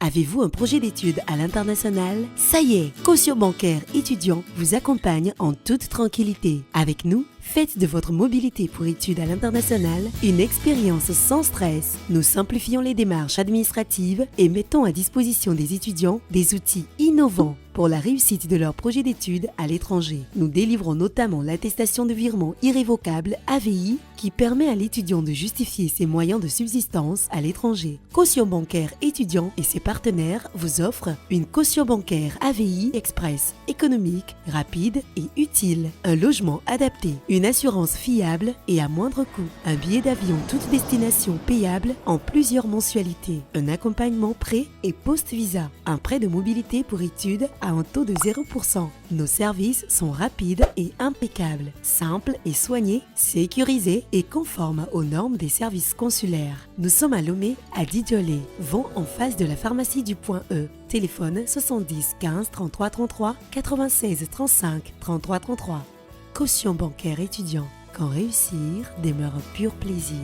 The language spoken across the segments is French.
Avez-vous un projet d'études à l'international? Ça y est, Caution Bancaire Étudiant vous accompagne en toute tranquillité. Avec nous, faites de votre mobilité pour études à l'international une expérience sans stress. Nous simplifions les démarches administratives et mettons à disposition des étudiants des outils innovants pour la réussite de leur projet d'études à l'étranger. Nous délivrons notamment l'attestation de virement irrévocable AVI qui permet à l'étudiant de justifier ses moyens de subsistance à l'étranger. Caution Bancaire Étudiant et ses partenaires vous offrent une caution bancaire AVI express, économique, rapide et utile, un logement adapté, une assurance fiable et à moindre coût, un billet d'avion toute destination payable en plusieurs mensualités, un accompagnement pré- et post-visa, un prêt de mobilité pour études à un taux de 0%. Nos services sont rapides et impeccables, simples et soignés, sécurisés et conformes aux normes des services consulaires. Nous sommes à Lomé, à Didiolé, vent en face de la pharmacie du Point E. Téléphone 70 15 33 33 96 35 33 33. Caution bancaire étudiant. Quand réussir demeure un pur plaisir.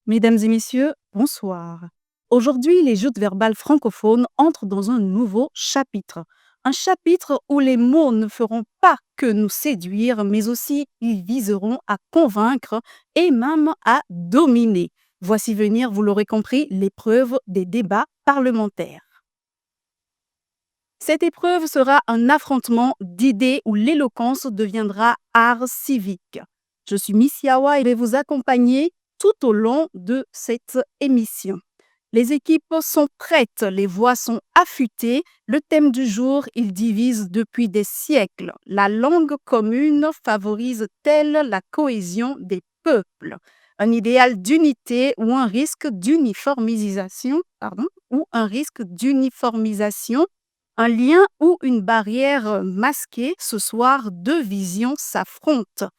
Mesdames et messieurs, bonsoir. Aujourd'hui, les joutes verbales francophones entrent dans un nouveau chapitre. Un chapitre où les mots ne feront pas que nous séduire, mais aussi ils viseront à convaincre et même à dominer. Voici venir, vous l'aurez compris, l'épreuve des débats parlementaires. Cette épreuve sera un affrontement d'idées où l'éloquence deviendra art civique. Je suis Miss Yawa et vais vous accompagner tout au long de cette émission. Les équipes sont prêtes, les voix sont affûtées. Le thème du jour, il divise depuis des siècles. La langue commune favorise-t-elle la cohésion des peuples? Un idéal d'unité ou un risque d'uniformisation, un lien ou une barrière masquée. Ce soir, deux visions s'affrontent.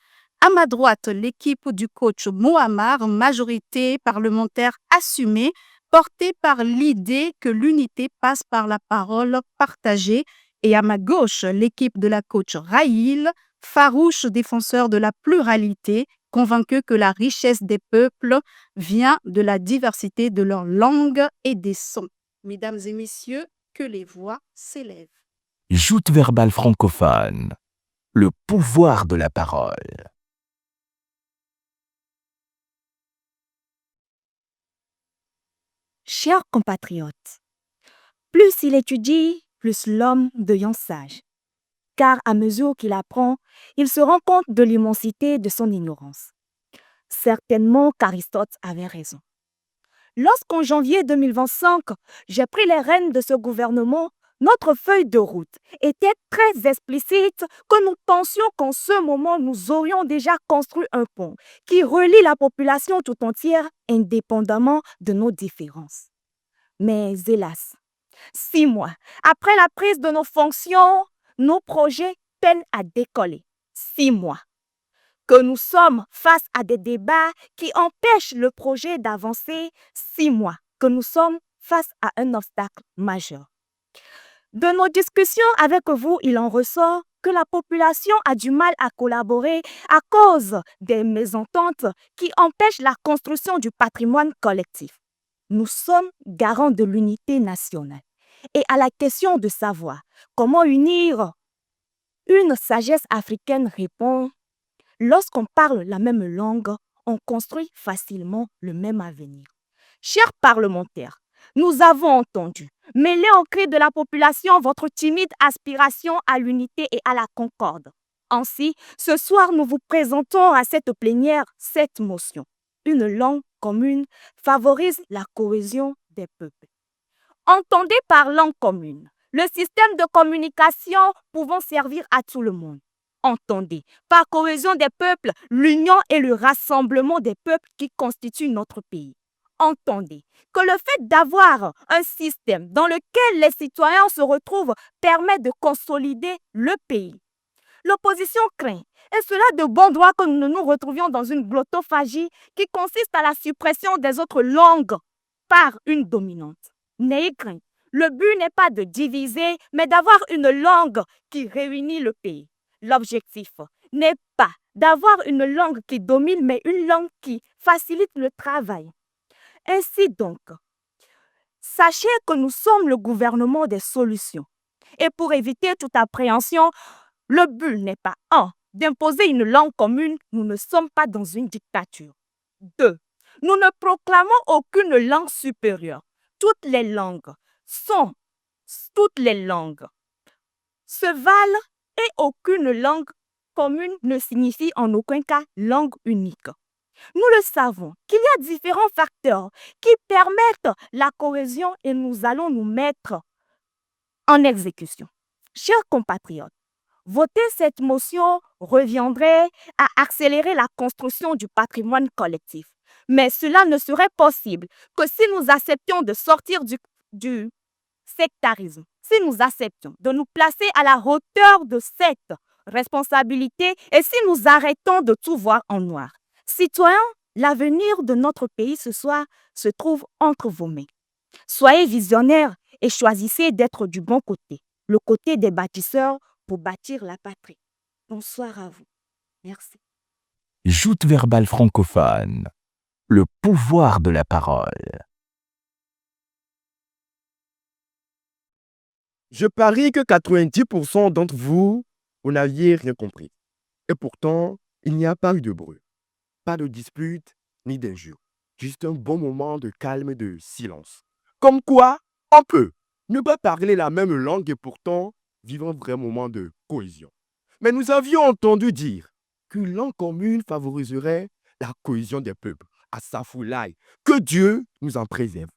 À ma droite, l'équipe du coach Mohammar, majorité parlementaire assumée, portée par l'idée que l'unité passe par la parole partagée. Et à ma gauche, l'équipe de la coach Raïl, farouche défenseur de la pluralité, convaincue que la richesse des peuples vient de la diversité de leurs langues et des sons. Mesdames et messieurs, que les voix s'élèvent. Joute verbale francophone. Le pouvoir de la parole. Chers compatriotes, plus il étudie, plus l'homme devient sage. Car à mesure qu'il apprend, il se rend compte de l'immensité de son ignorance. Certainement qu'Aristote avait raison. Lorsqu'en janvier 2025, j'ai pris les rênes de ce gouvernement, notre feuille de route était très explicite que nous pensions qu'en ce moment, nous aurions déjà construit un pont qui relie la population tout entière indépendamment de nos différences. Mais hélas, 6 mois après la prise de nos fonctions, nos projets peinent à décoller. 6 mois que nous sommes face à des débats qui empêchent le projet d'avancer. 6 mois que nous sommes face à un obstacle majeur. De nos discussions avec vous, il en ressort que la population a du mal à collaborer à cause des mésententes qui empêchent la construction du patrimoine collectif. Nous sommes garants de l'unité nationale. Et à la question de savoir comment unir, une sagesse africaine répond: lorsqu'on parle la même langue, on construit facilement le même avenir. Chers parlementaires, nous avons entendu, mêlez au cri de la population votre timide aspiration à l'unité et à la concorde. Ainsi, ce soir, nous vous présentons à cette plénière cette motion. Une langue commune favorise la cohésion des peuples. Entendez par langue commune le système de communication pouvant servir à tout le monde. Entendez par cohésion des peuples l'union et le rassemblement des peuples qui constituent notre pays. Entendez que le fait d'avoir un système dans lequel les citoyens se retrouvent permet de consolider le pays. L'opposition craint, et cela de bon droit, que nous nous retrouvions dans une glottophagie qui consiste à la suppression des autres langues par une dominante. N'ayez crainte, le but n'est pas de diviser, mais d'avoir une langue qui réunit le pays. L'objectif n'est pas d'avoir une langue qui domine, mais une langue qui facilite le travail. Ainsi donc, Sachez que nous sommes le gouvernement des solutions. Et pour éviter toute appréhension, le but n'est pas 1. D'imposer une langue commune, nous ne sommes pas dans une dictature. 2. Nous ne proclamons aucune langue supérieure. Toutes les langues se valent et aucune langue commune ne signifie en aucun cas langue unique. Nous le savons qu'il y a différents facteurs qui permettent la cohésion et nous allons nous mettre en exécution. Chers compatriotes, voter cette motion reviendrait à accélérer la construction du patrimoine collectif. Mais cela ne serait possible que si nous acceptions de sortir du sectarisme, si nous acceptons de nous placer à la hauteur de cette responsabilité et si nous arrêtons de tout voir en noir. Citoyens, l'avenir de notre pays ce soir se trouve entre vos mains. Soyez visionnaires et choisissez d'être du bon côté, le côté des bâtisseurs pour bâtir la patrie. Bonsoir à vous. Merci. Joute verbale francophone. Le pouvoir de la parole. Je parie que 90% d'entre vous, vous n'aviez rien compris. Et pourtant, il n'y a pas eu de bruit. Pas de dispute ni d'injure. Juste un bon moment de calme et de silence. Comme quoi, on peut ne pas parler la même langue et pourtant vivre un vrai moment de cohésion. Mais nous avions entendu dire qu'une langue commune favoriserait la cohésion des peuples. À Safoulaï, que Dieu nous en préserve.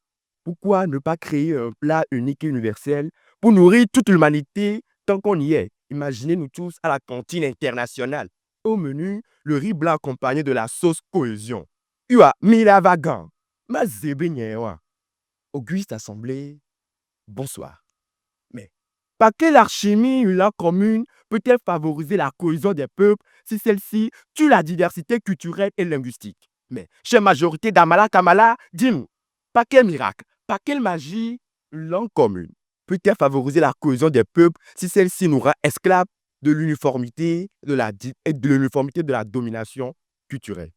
Pourquoi ne pas créer un plat unique et universel pour nourrir toute l'humanité tant qu'on y est? Imaginez-nous tous à la cantine internationale. Au menu, le riz blanc accompagné de la sauce cohésion. Ua milavagan. Mazébényewa. Auguste Assemblée, bonsoir. Mais par quelle alchimie une langue commune peut-elle favoriser la cohésion des peuples si celle-ci tue la diversité culturelle et linguistique? Mais, chère majorité d'Amala Kamala, dis-nous, par quel miracle, par quelle magie une langue commune peut-elle favoriser la cohésion des peuples si celle-ci nous rend esclaves de l'uniformité de la domination culturelle?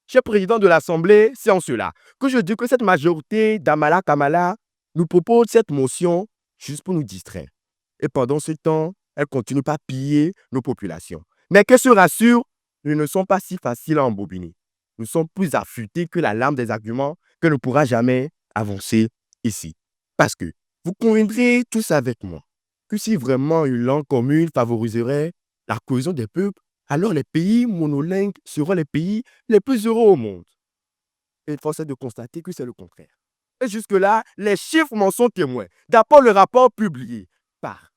Cher président de l'Assemblée, c'est en cela que je dis que cette majorité d'Amala Kamala nous propose cette motion juste pour nous distraire. Et pendant ce temps, elle continue pas piller nos populations. Mais qu'elle se rassure, nous ne sommes pas si faciles à embobiner. Nous sommes plus affûtés que la lame des arguments que ne pourra jamais avancer ici. Parce que vous conviendrez tous avec moi que si vraiment une langue commune favoriserait la cohésion des peuples, alors les pays monolingues seront les pays les plus heureux au monde. Et force est de constater que c'est le contraire. Et jusque-là, les chiffres m'en sont témoins. D'après le rapport publié par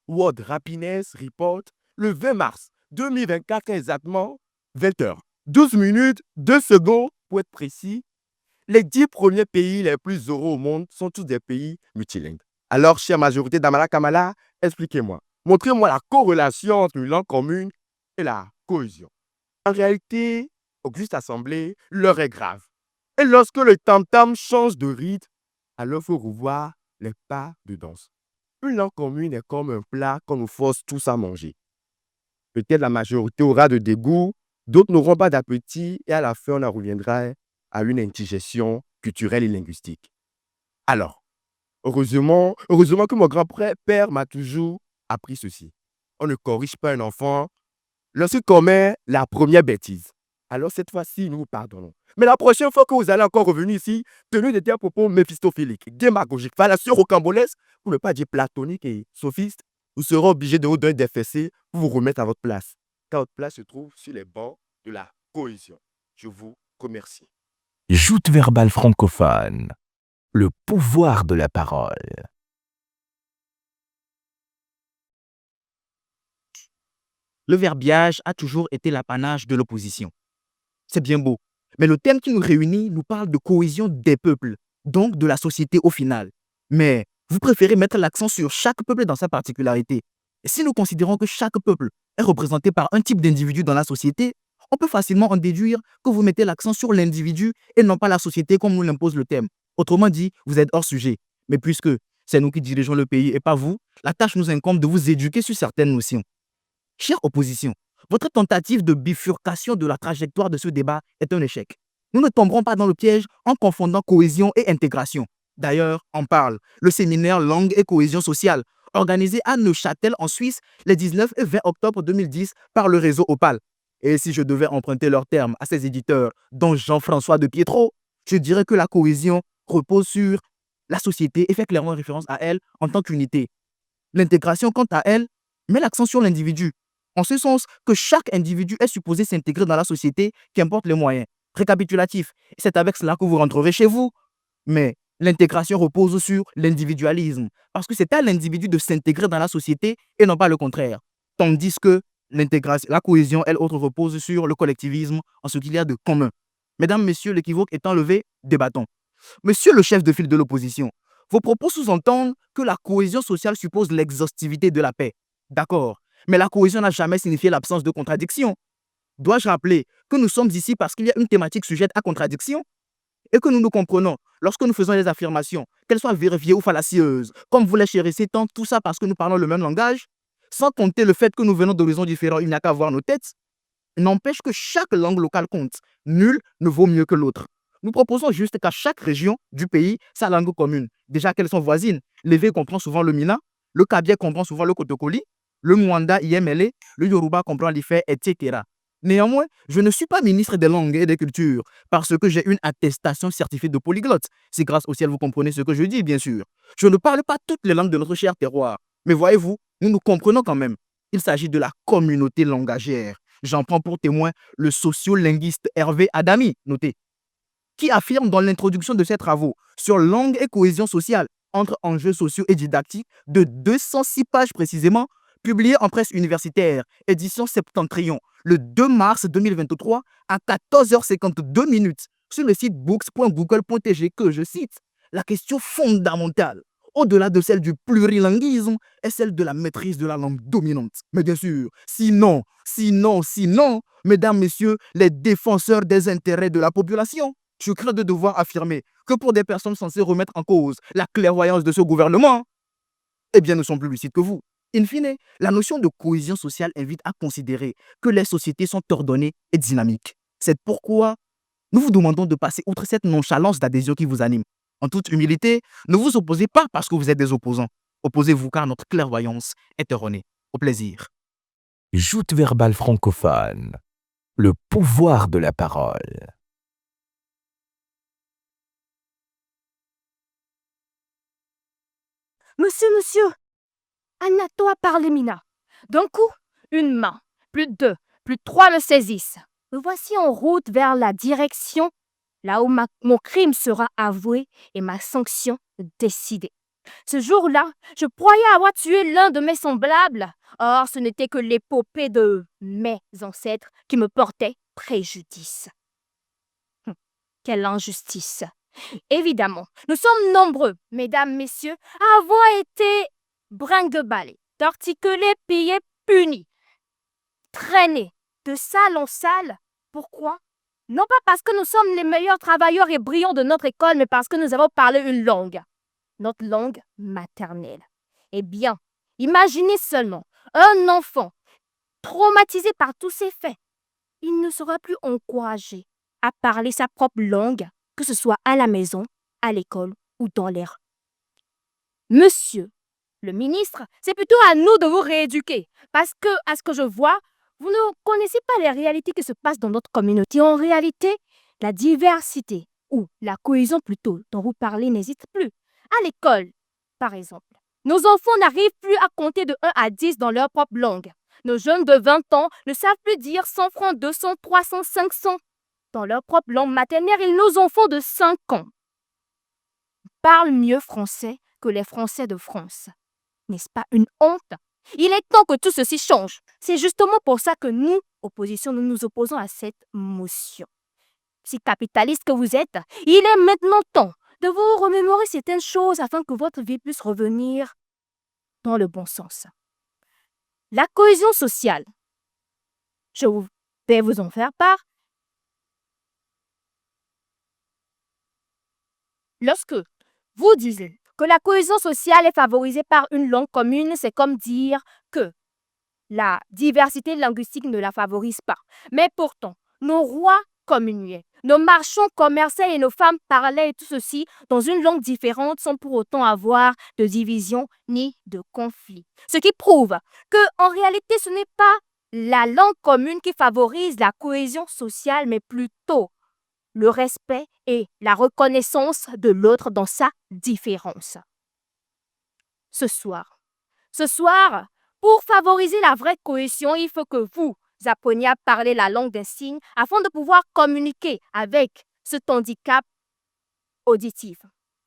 World Happiness Report le 20 mars 2024 exactement, 20h. 12 minutes, 2 secondes pour être précis, les 10 premiers pays les plus heureux au monde sont tous des pays multilingues. Alors, chère majorité d'Amala Kamala, expliquez-moi. Montrez-moi la corrélation entre une langue commune et la cohésion. En réalité, Auguste Assemblée, l'heure est grave. Et lorsque le tam-tam change de rythme, alors il faut revoir les pas de danse. Une langue commune est comme un plat qu'on nous force tous à manger. Peut-être la majorité aura de dégoût, d'autres n'auront pas d'appétit et à la fin, on en reviendra à une indigestion culturelle et linguistique. Alors, heureusement que mon grand-père m'a toujours appris ceci. On ne corrige pas un enfant lorsqu'il commet la première bêtise. Alors cette fois-ci, nous vous pardonnons. Mais la prochaine fois que vous allez encore revenir ici, tenez de tels propos méphistophéliques, démagogiques, fallacieux, rocambolesques, pour ne pas dire platoniques et sophistes, vous serez obligé de vous donner des fessées pour vous remettre à votre place. Car votre place se trouve sur les bancs de la cohésion. Je vous remercie. Joute verbale francophone. Le pouvoir de la parole. Le verbiage a toujours été l'apanage de l'opposition. C'est bien beau, mais le thème qui nous réunit nous parle de cohésion des peuples, donc de la société au final. Mais vous préférez mettre l'accent sur chaque peuple dans sa particularité. Et si nous considérons que chaque peuple est représenté par un type d'individu dans la société, on peut facilement en déduire que vous mettez l'accent sur l'individu et non pas la société comme nous l'impose le thème. Autrement dit, vous êtes hors sujet. Mais puisque c'est nous qui dirigeons le pays et pas vous, la tâche nous incombe de vous éduquer sur certaines notions. Chère opposition, votre tentative de bifurcation de la trajectoire de ce débat est un échec. Nous ne tomberons pas dans le piège en confondant cohésion et intégration. D'ailleurs, on parle, le séminaire Langue et cohésion sociale, organisé à Neuchâtel en Suisse les 19 et 20 octobre 2010 par le réseau Opal. Et si je devais emprunter leurs termes à ces éditeurs, dont Jean-François de Pietro, je dirais que la cohésion repose sur la société et fait clairement référence à elle en tant qu'unité. L'intégration, quant à elle, met l'accent sur l'individu, en ce sens que chaque individu est supposé s'intégrer dans la société, qu'importe les moyens. Récapitulatif, c'est avec cela que vous rentrerez chez vous. Mais l'intégration repose sur l'individualisme, parce que c'est à l'individu de s'intégrer dans la société et non pas le contraire. Tandis que la cohésion, elle autre, repose sur le collectivisme en ce qu'il y a de commun. Mesdames, messieurs, l'équivoque étant levé, débattons. Monsieur le chef de file de l'opposition, vos propos sous-entendent que la cohésion sociale suppose l'exhaustivité de la paix. D'accord, mais la cohésion n'a jamais signifié l'absence de contradiction. Dois-je rappeler que nous sommes ici parce qu'il y a une thématique sujette à contradiction et que nous nous comprenons lorsque nous faisons des affirmations, qu'elles soient vérifiées ou fallacieuses, comme vous les chérissez tant, tout ça parce que nous parlons le même langage, sans compter le fait que nous venons d'horizons différents, il n'y a qu'à voir nos têtes. N'empêche que chaque langue locale compte. Nul ne vaut mieux que l'autre. Nous proposons juste qu'à chaque région du pays, sa langue commune. Déjà qu'elles sont voisines. L'évé comprend souvent le Mina, le Kabye comprend souvent le Kotokoli, le Mwanda y est mêlé, le Yoruba comprend l'Ifé, etc. Néanmoins, je ne suis pas ministre des langues et des cultures parce que j'ai une attestation certifiée de polyglotte. Si grâce au ciel vous comprenez ce que je dis, bien sûr. Je ne parle pas toutes les langues de notre cher terroir. Mais voyez-vous, nous nous comprenons quand même. Il s'agit de la communauté langagère. J'en prends pour témoin le sociolinguiste Hervé Adami, noté, qui affirme dans l'introduction de ses travaux sur langue et cohésion sociale entre enjeux sociaux et didactiques de 206 pages précisément, publié en presse universitaire, édition Septentrion, le 2 mars 2023 à 14h52 sur le site books.google.tg que je cite, la question fondamentale, au-delà de celle du plurilinguisme, est celle de la maîtrise de la langue dominante. Mais bien sûr, sinon, mesdames, messieurs, les défenseurs des intérêts de la population, je crains de devoir affirmer que pour des personnes censées remettre en cause la clairvoyance de ce gouvernement, eh bien, nous sommes plus lucides que vous. In fine, la notion de cohésion sociale invite à considérer que les sociétés sont ordonnées et dynamiques. C'est pourquoi nous vous demandons de passer outre cette nonchalance d'adhésion qui vous anime. En toute humilité, ne vous opposez pas parce que vous êtes des opposants. Opposez-vous car notre clairvoyance est erronée. Au plaisir. Joute verbale francophone. Le pouvoir de la parole. Monsieur, Anna-toi a parlé, Mina. D'un coup, une main, plus de deux, plus de trois me saisissent. Me voici en route vers la direction là où mon crime sera avoué et ma sanction décidée. Ce jour-là, je croyais avoir tué l'un de mes semblables. Or, ce n'était que l'épopée de mes ancêtres qui me portait préjudice. Quelle injustice! Évidemment, nous sommes nombreux, mesdames, messieurs, à avoir été brinque-ballés, torticolés, pillés, punis, traînés de salle en salle. Pourquoi? Non pas parce que nous sommes les meilleurs travailleurs et brillants de notre école, mais parce que nous avons parlé une langue, notre langue maternelle. Eh bien, imaginez seulement un enfant traumatisé par tous ces faits. Il ne sera plus encouragé à parler sa propre langue, que ce soit à la maison, à l'école ou dans l'air. Monsieur le ministre, c'est plutôt à nous de vous rééduquer, parce que, à ce que je vois, vous ne connaissez pas les réalités qui se passent dans notre communauté. En réalité, la diversité, ou la cohésion plutôt, dont vous parlez n'existe plus. À l'école, par exemple, nos enfants n'arrivent plus à compter de 1 à 10 dans leur propre langue. Nos jeunes de 20 ans ne savent plus dire 100 francs, 200, 300, 500. Dans leur propre langue maternelle, et nos enfants de 5 ans parlent mieux français que les Français de France. N'est-ce pas une honte? Il est temps que tout ceci change. C'est justement pour ça que nous, opposition, nous nous opposons à cette motion. Si capitaliste que vous êtes, il est maintenant temps de vous remémorer certaines choses afin que votre vie puisse revenir dans le bon sens. La cohésion sociale, je vais vous en faire part. Lorsque vous disiez que la cohésion sociale est favorisée par une langue commune, c'est comme dire que la diversité linguistique ne la favorise pas. Mais pourtant, nos rois communiaient. Nos marchands commerçaient et nos femmes parlaient et tout ceci dans une langue différente sans pour autant avoir de division ni de conflit. Ce qui prouve que, en réalité, ce n'est pas la langue commune qui favorise la cohésion sociale, mais plutôt le respect et la reconnaissance de l'autre dans sa différence. Ce soir, pour favoriser la vraie cohésion, il faut que vous appreniez à parler la langue des signes afin de pouvoir communiquer avec cet handicap auditif.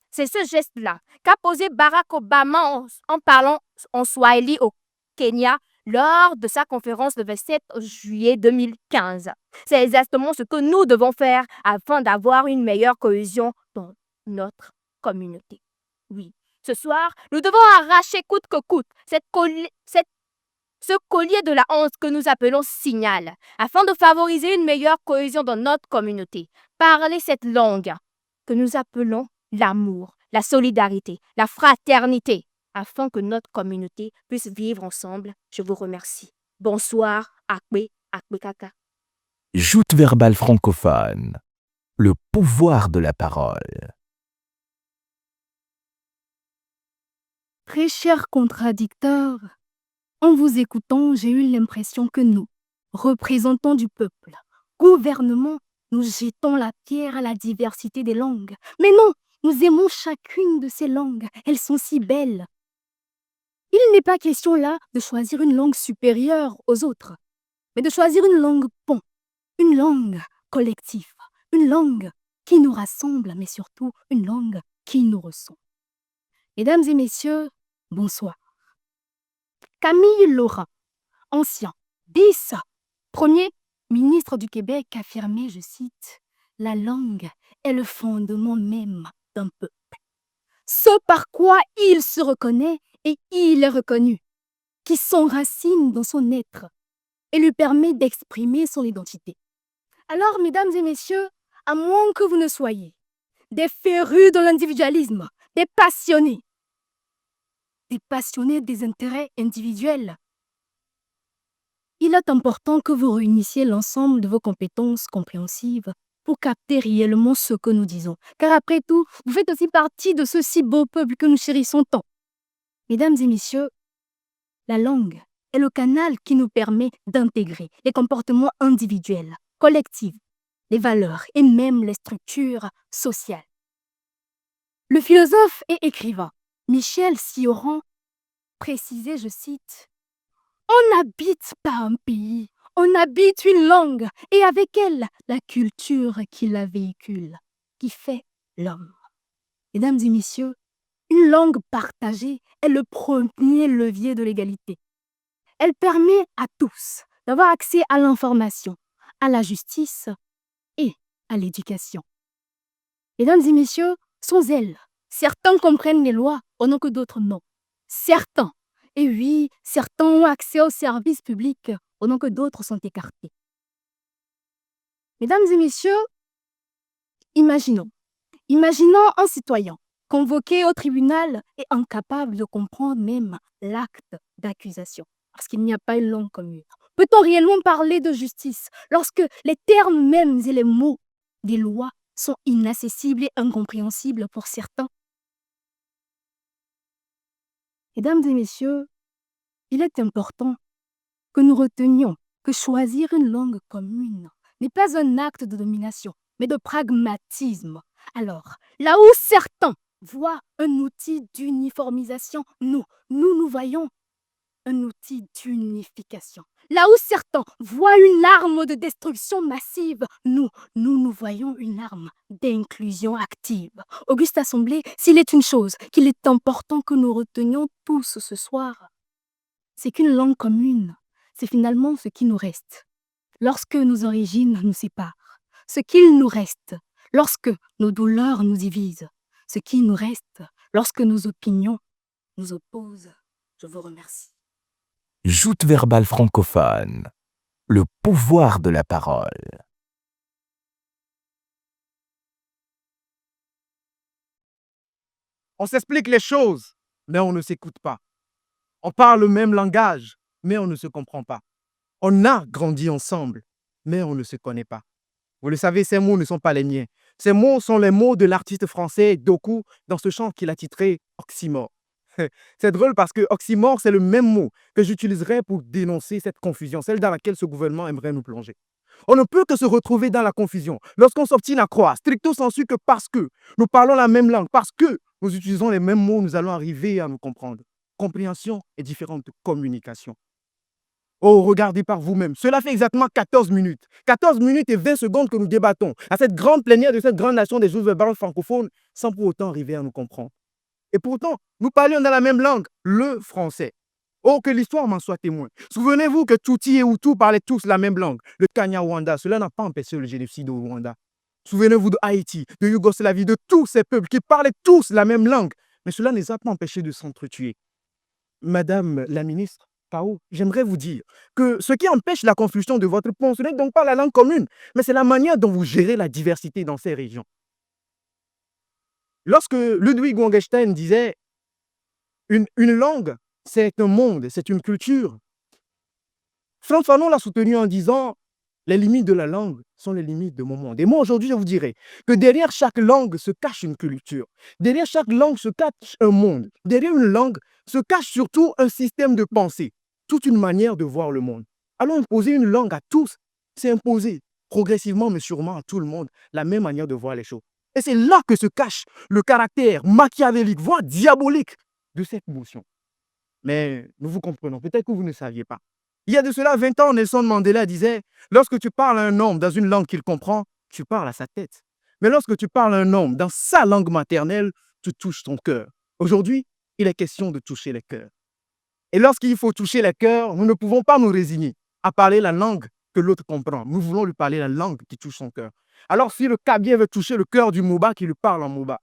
C'est ce geste-là qu'a posé Barack Obama en parlant en Swahili au Kenya lors de sa conférence le 27 juillet 2015. C'est exactement ce que nous devons faire afin d'avoir une meilleure cohésion dans notre communauté. Oui, ce soir, nous devons arracher coûte que coûte ce collier de la honte que nous appelons signal, afin de favoriser une meilleure cohésion dans notre communauté. Parler cette langue que nous appelons l'amour, la solidarité, la fraternité, afin que notre communauté puisse vivre ensemble. Je vous remercie. Bonsoir, Akbe, Akbe Kaka. Joute verbale francophone. Le pouvoir de la parole. Très chers contradicteurs, en vous écoutant, j'ai eu l'impression que nous, représentants du peuple, gouvernement, nous jetons la pierre à la diversité des langues. Mais non, nous aimons chacune de ces langues. Elles sont si belles. Il n'est pas question là de choisir une langue supérieure aux autres, mais de choisir une langue pont, une langue collective, une langue qui nous rassemble, mais surtout une langue qui nous ressemble. Mesdames et messieurs, bonsoir. Camille Laurent, ancien 10, premier ministre du Québec, affirmait, je cite, « La langue est le fondement même d'un peuple. Ce par quoi il se reconnaît et il est reconnu, qui s'enracine dans son être et lui permet d'exprimer son identité. » Alors, mesdames et messieurs, à moins que vous ne soyez des férus de l'individualisme, des passionnés des intérêts individuels, il est important que vous réunissiez l'ensemble de vos compétences compréhensives pour capter réellement ce que nous disons. Car après tout, vous faites aussi partie de ce si beau peuple que nous chérissons tant. Mesdames et messieurs, la langue est le canal qui nous permet d'intégrer les comportements individuels, collectifs, les valeurs et même les structures sociales. Le philosophe et écrivain Michel Sioran précisait, je cite, « On n'habite pas un pays, on habite une langue et avec elle la culture qui la véhicule, qui fait l'homme. » Mesdames et messieurs, une langue partagée est le premier levier de l'égalité. Elle permet à tous d'avoir accès à l'information, à la justice et à l'éducation. Mesdames et messieurs, sans elle, certains comprennent les lois pendant que d'autres non. Certains, et oui, certains ont accès aux services publics pendant que d'autres sont écartés. Mesdames et messieurs, imaginons un citoyen convoqué au tribunal et incapable de comprendre même l'acte d'accusation, parce qu'il n'y a pas une langue commune. Peut-on réellement parler de justice lorsque les termes mêmes et les mots des lois sont inaccessibles et incompréhensibles pour certains? Mesdames et messieurs, il est important que nous retenions que choisir une langue commune n'est pas un acte de domination, mais de pragmatisme. Alors, là où certains voient un outil d'uniformisation, nous voyons un outil d'unification. Là où certains voient une arme de destruction massive, nous voyons une arme d'inclusion active. Auguste Assemblée, s'il est une chose qu'il est important que nous retenions tous ce soir, c'est qu'une langue commune, c'est finalement ce qui nous reste. Lorsque nos origines nous séparent, ce qu'il nous reste, lorsque nos douleurs nous divisent, ce qui nous reste, lorsque nos opinions nous opposent. Je vous remercie. Joute verbale francophone. Le pouvoir de la parole. On s'explique les choses, mais on ne s'écoute pas. On parle le même langage, mais on ne se comprend pas. On a grandi ensemble, mais on ne se connaît pas. Vous le savez, ces mots ne sont pas les miens. Ces mots sont les mots de l'artiste français Doku dans ce chant qu'il a titré Oxymore. C'est drôle parce que oxymore, c'est le même mot que j'utiliserais pour dénoncer cette confusion, celle dans laquelle ce gouvernement aimerait nous plonger. On ne peut que se retrouver dans la confusion lorsqu'on s'obstine à croire, stricto sensu, que parce que nous parlons la même langue, parce que nous utilisons les mêmes mots, nous allons arriver à nous comprendre. Compréhension est différente de communication. Oh, regardez par vous-même. Cela fait exactement 14 minutes. 14 minutes et 20 secondes que nous débattons à cette grande plénière de cette grande nation des Joutes-verbales francophones sans pour autant arriver à nous comprendre. Et pourtant, nous parlions dans la même langue, le français. Oh, que l'histoire m'en soit témoin. Souvenez-vous que Tutsi et Hutu parlaient tous la même langue, le Kanya-Rwanda. Cela n'a pas empêché le génocide au Rwanda. Souvenez-vous de Haïti, de Yougoslavie, de tous ces peuples qui parlaient tous la même langue. Mais cela ne les a pas empêchés de s'entretuer. Madame la ministre, Pao, j'aimerais vous dire que ce qui empêche la confusion de votre pont, ce n'est donc pas la langue commune, mais c'est la manière dont vous gérez la diversité dans ces régions. Lorsque Ludwig Wittgenstein disait une langue, c'est un monde, c'est une culture, Frantz Fanon l'a soutenu en disant les limites de la langue sont les limites de mon monde. Et moi, aujourd'hui, je vous dirais que derrière chaque langue se cache une culture. Derrière chaque langue se cache un monde. Derrière une langue se cache surtout un système de pensée, toute une manière de voir le monde. Allons imposer une langue à tous, c'est imposer progressivement, mais sûrement à tout le monde, la même manière de voir les choses. Et c'est là que se cache le caractère machiavélique, voire diabolique de cette motion. Mais nous vous comprenons, peut-être que vous ne saviez pas. Il y a de cela 20 ans, Nelson Mandela disait « Lorsque tu parles à un homme dans une langue qu'il comprend, tu parles à sa tête. Mais lorsque tu parles à un homme dans sa langue maternelle, tu touches ton cœur. » Aujourd'hui, il est question de toucher les cœurs. Et lorsqu'il faut toucher les cœurs, nous ne pouvons pas nous résigner à parler la langue que l'autre comprend. Nous voulons lui parler la langue qui touche son cœur. Alors si le Kabien veut toucher le cœur du Moba, qu'il lui parle en Moba.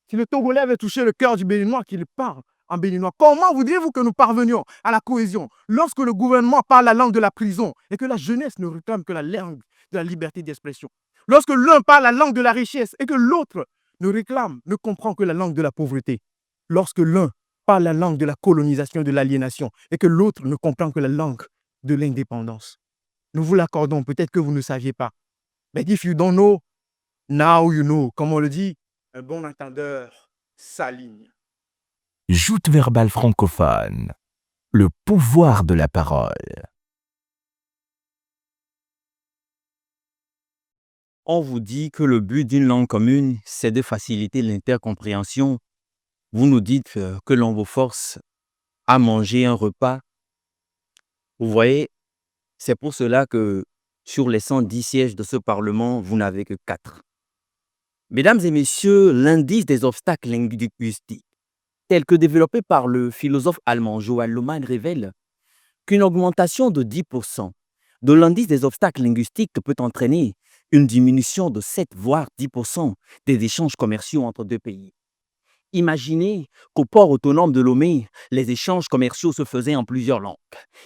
Si le Togolais veut toucher le cœur du Béninois, qu'il lui parle en béninois. Comment voudriez-vous que nous parvenions à la cohésion lorsque le gouvernement parle la langue de la prison et que la jeunesse ne réclame que la langue de la liberté d'expression? Lorsque l'un parle la langue de la richesse et que l'autre ne comprend que la langue de la pauvreté. Lorsque l'un parle la langue de la colonisation et de l'aliénation et que l'autre ne comprend que la langue de l'indépendance. Nous vous l'accordons, peut-être que vous ne saviez pas. Mais if you don't know, now you know. Comme on le dit, un bon entendeur s'aligne. Joute verbale francophone. Le pouvoir de la parole. On vous dit que le but d'une langue commune, c'est de faciliter l'intercompréhension. Vous nous dites que l'on vous force à manger un repas. Vous voyez, c'est pour cela que sur les 110 sièges de ce Parlement, vous n'avez que 4. Mesdames et messieurs, l'indice des obstacles linguistiques, tel que développé par le philosophe allemand Johann Luhmann, révèle qu'une augmentation de 10% de l'indice des obstacles linguistiques peut entraîner une diminution de 7 voire 10% des échanges commerciaux entre deux pays. Imaginez qu'au port autonome de Lomé, les échanges commerciaux se faisaient en plusieurs langues.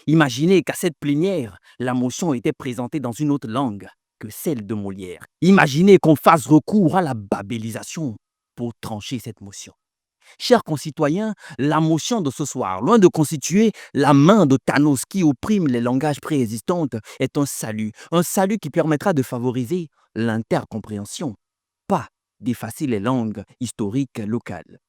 Imaginez qu'à cette plénière, la motion était présentée dans une autre langue que celle de Molière. Imaginez qu'on fasse recours à la babélisation pour trancher cette motion. Chers concitoyens, la motion de ce soir, loin de constituer la main de Thanos qui opprime les langages préexistants, est un salut qui permettra de favoriser l'intercompréhension, pas d'effacer les langues historiques locales.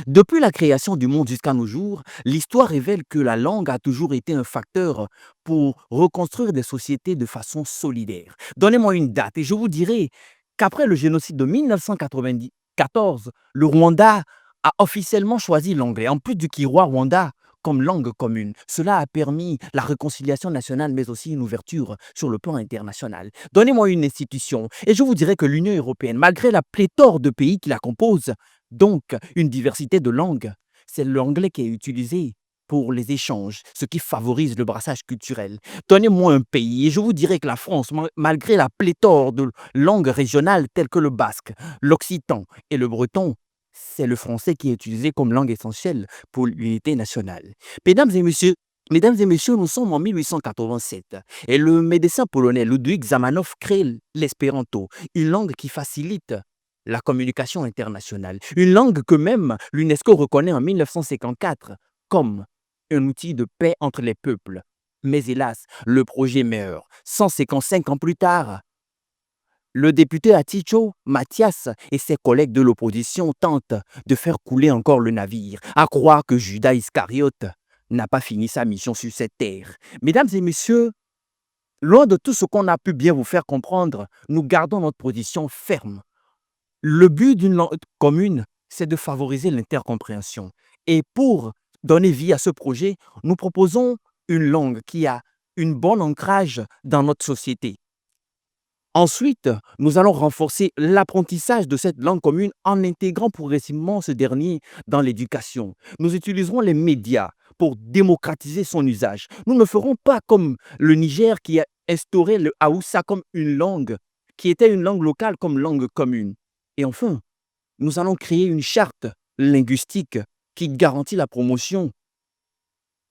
Depuis la création du monde jusqu'à nos jours, l'histoire révèle que la langue a toujours été un facteur pour reconstruire des sociétés de façon solidaire. Donnez-moi une date et je vous dirai qu'après le génocide de 1994, le Rwanda a officiellement choisi l'anglais, en plus du Kinyarwanda, comme langue commune. Cela a permis la réconciliation nationale, mais aussi une ouverture sur le plan international. Donnez-moi une institution, et je vous dirai que l'Union européenne, malgré la pléthore de pays qui la composent, donc une diversité de langues, c'est l'anglais qui est utilisé pour les échanges, ce qui favorise le brassage culturel. Donnez-moi un pays, et je vous dirai que la France, malgré la pléthore de langues régionales telles que le basque, l'occitan et le breton, c'est le français qui est utilisé comme langue essentielle pour l'unité nationale. Mesdames et messieurs, nous sommes en 1887 et le médecin polonais Ludwig Zamenhof crée l'espéranto, une langue qui facilite la communication internationale, une langue que même l'UNESCO reconnaît en 1954 comme un outil de paix entre les peuples. Mais hélas, le projet meurt. 155 ans plus tard, Le député Aticho, Mathias et ses collègues de l'opposition tentent de faire couler encore le navire, à croire que Judas Iscariote n'a pas fini sa mission sur cette terre. Mesdames et messieurs, loin de tout ce qu'on a pu bien vous faire comprendre, nous gardons notre position ferme. Le but d'une langue commune, c'est de favoriser l'intercompréhension. Et pour donner vie à ce projet, nous proposons une langue qui a un bon ancrage dans notre société. Ensuite, nous allons renforcer l'apprentissage de cette langue commune en intégrant progressivement ce dernier dans l'éducation. Nous utiliserons les médias pour démocratiser son usage. Nous ne ferons pas comme le Niger qui a instauré le Haoussa comme une langue, qui était une langue locale comme langue commune. Et enfin, nous allons créer une charte linguistique qui garantit la promotion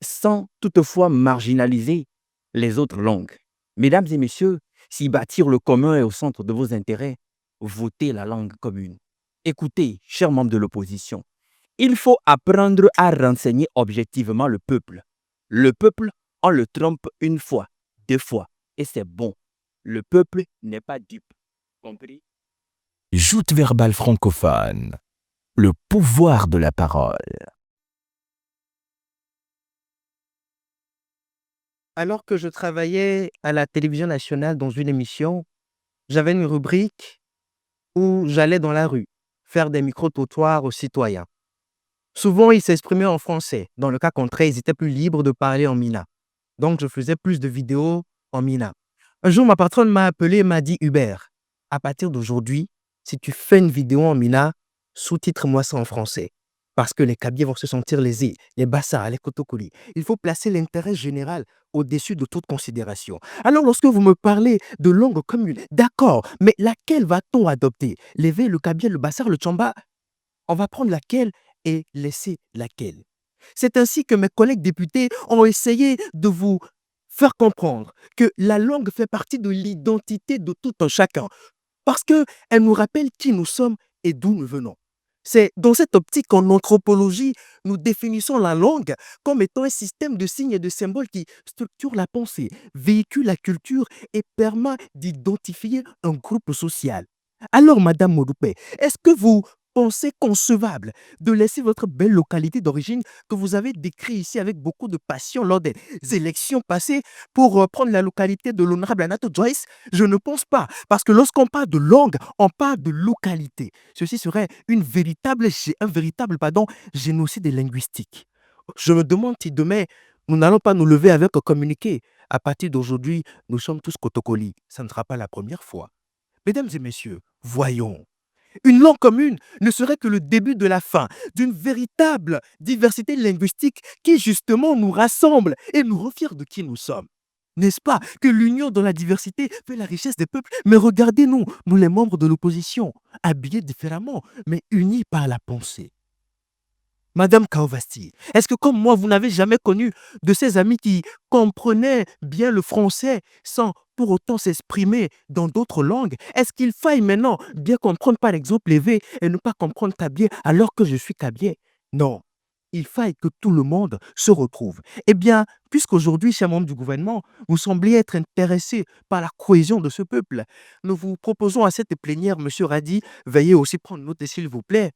sans toutefois marginaliser les autres langues. Mesdames et messieurs, si bâtir le commun est au centre de vos intérêts, votez la langue commune. Écoutez, chers membres de l'opposition, il faut apprendre à renseigner objectivement le peuple. Le peuple, on le trompe une fois, deux fois, et c'est bon. Le peuple n'est pas dupe. Compris? Joute verbale francophone. Le pouvoir de la parole. Alors que je travaillais à la télévision nationale dans une émission, j'avais une rubrique où j'allais dans la rue faire des micro-trottoirs aux citoyens. Souvent, ils s'exprimaient en français. Dans le cas contraire, ils étaient plus libres de parler en mina. Donc, je faisais plus de vidéos en mina. Un jour, ma patronne m'a appelé et m'a dit: Hubert, à partir d'aujourd'hui, si tu fais une vidéo en mina, sous-titre-moi ça en français. Parce que les Kabyles vont se sentir lésés, les Bassars, les Kotokoli. Il faut placer l'intérêt général au-dessus de toute considération. Alors, lorsque vous me parlez de langue commune, d'accord, mais laquelle va-t-on adopter? L'évé, le Kabyle, le Bassar, le Tchamba? On va prendre laquelle et laisser laquelle. C'est ainsi que mes collègues députés ont essayé de vous faire comprendre que la langue fait partie de l'identité de tout un chacun, parce qu'elle nous rappelle qui nous sommes et d'où nous venons. C'est dans cette optique qu'en anthropologie, nous définissons la langue comme étant un système de signes et de symboles qui structure la pensée, véhicule la culture et permet d'identifier un groupe social. Alors, Madame Modoupé, est-ce que vous pensez concevable de laisser votre belle localité d'origine que vous avez décrite ici avec beaucoup de passion lors des élections passées pour prendre la localité de l'honorable Anato Joyce? Je ne pense pas, parce que lorsqu'on parle de langue, on parle de localité. Ceci serait un véritable génocide linguistique. Je me demande si demain, nous n'allons pas nous lever avec un communiqué. À partir d'aujourd'hui, nous sommes tous Kotokoli. Ça ne sera pas la première fois. Mesdames et messieurs, voyons. Une langue commune ne serait que le début de la fin d'une véritable diversité linguistique qui justement nous rassemble et nous rend fiers de qui nous sommes. N'est-ce pas que l'union dans la diversité fait la richesse des peuples? Mais regardez-nous, nous les membres de l'opposition, habillés différemment, mais unis par la pensée. Madame Kaovasti, est-ce que comme moi, vous n'avez jamais connu de ces amis qui comprenaient bien le français sans pour autant s'exprimer dans d'autres langues? Est-ce qu'il faille maintenant bien comprendre par exemple l'évé et ne pas comprendre Kabylie alors que je suis Kabylie? Non, il faille que tout le monde se retrouve. Eh bien, puisqu'aujourd'hui, chers membres du gouvernement, vous semblez être intéressés par la cohésion de ce peuple, nous vous proposons à cette plénière, Monsieur Radi, veuillez aussi prendre note s'il vous plaît,